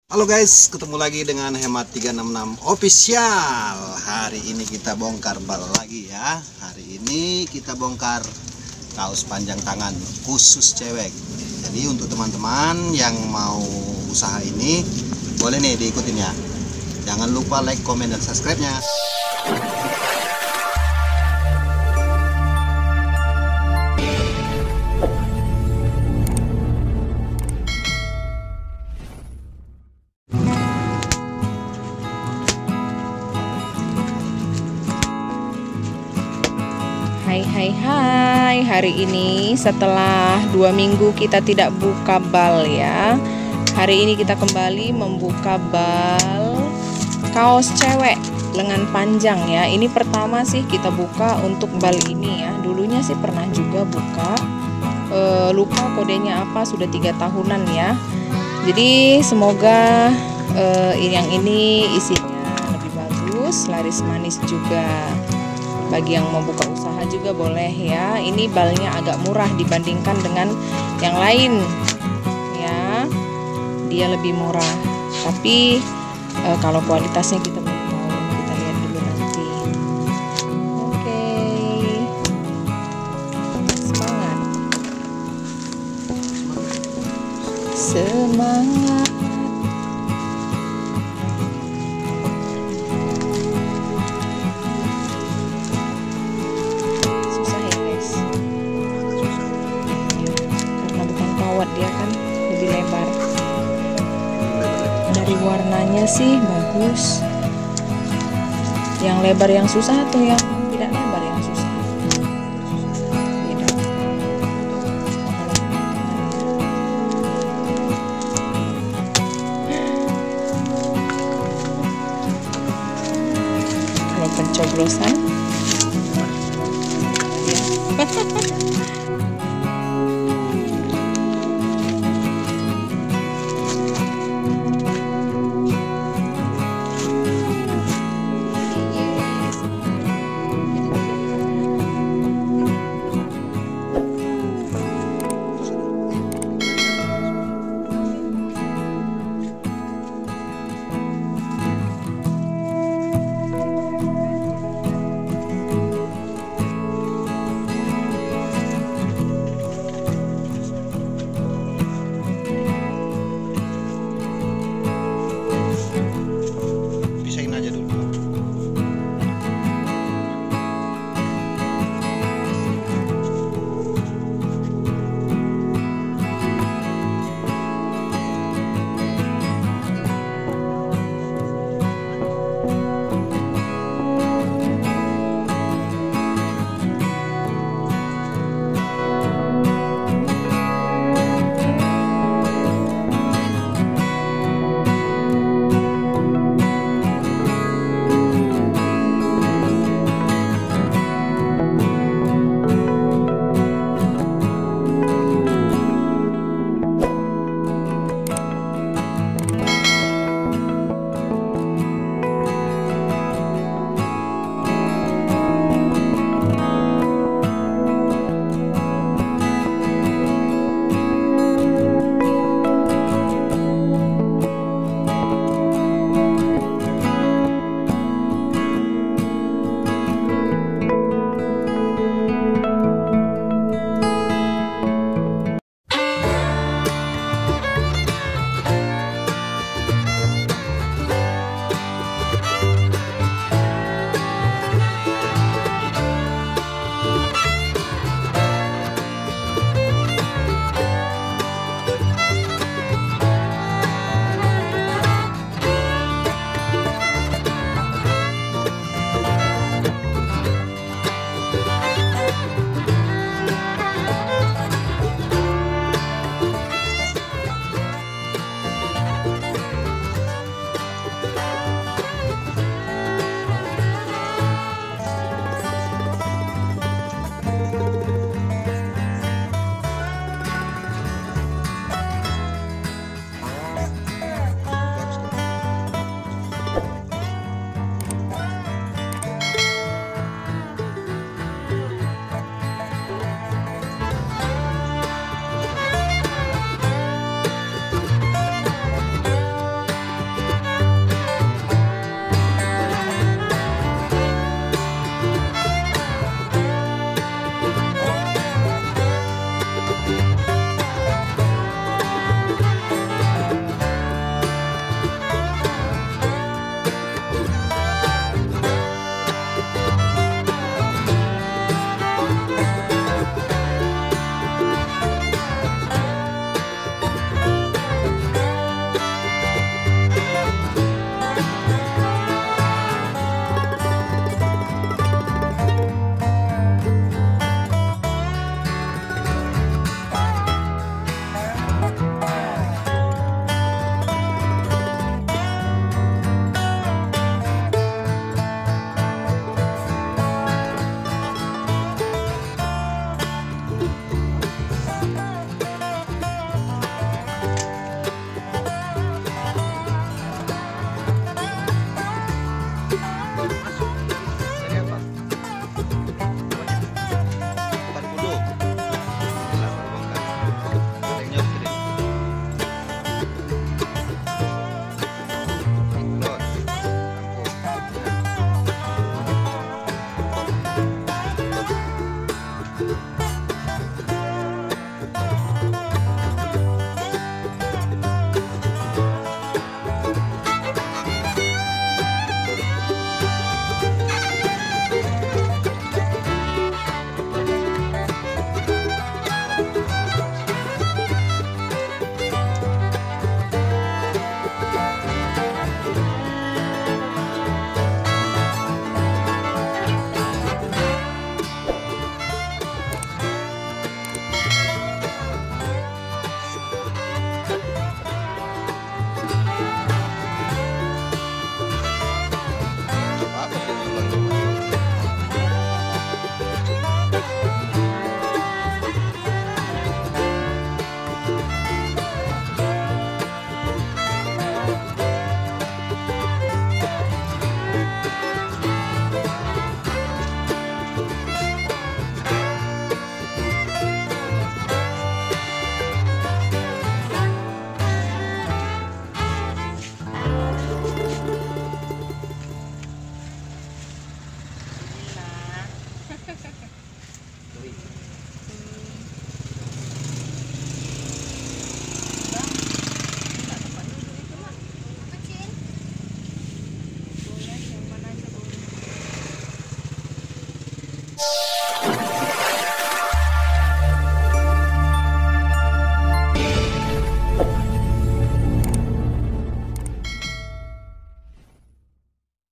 Halo guys, ketemu lagi dengan Hemat 366 Official. Hari ini kita bongkar bal lagi ya. Hari ini kita bongkar kaos panjang tangan khusus cewek. Jadi untuk teman-teman yang mau usaha ini, boleh nih diikutin ya. Jangan lupa like, komen, dan subscribe-nya. Hai, hari ini setelah 2 minggu kita tidak buka bal ya. Hari ini kita kembali membuka bal kaos cewek lengan panjang ya. Ini pertama sih kita buka untuk bal ini ya. Dulunya sih pernah juga buka, lupa kodenya apa, sudah 3 tahunan ya. Jadi semoga yang ini isinya lebih bagus, laris manis juga. Bagi yang mau buka usaha juga boleh ya. Ini balnya agak murah dibandingkan dengan yang lain ya. Dia lebih murah. Tapi kalau kualitasnya kita belum tahu. Kita lihat dulu nanti. Oke. Semangat. Semangat. Dia kan lebih lebar. Dari warnanya sih bagus. Yang lebar yang susah atau yang tidak lebar yang susah? Beda. Kalau pencoblosan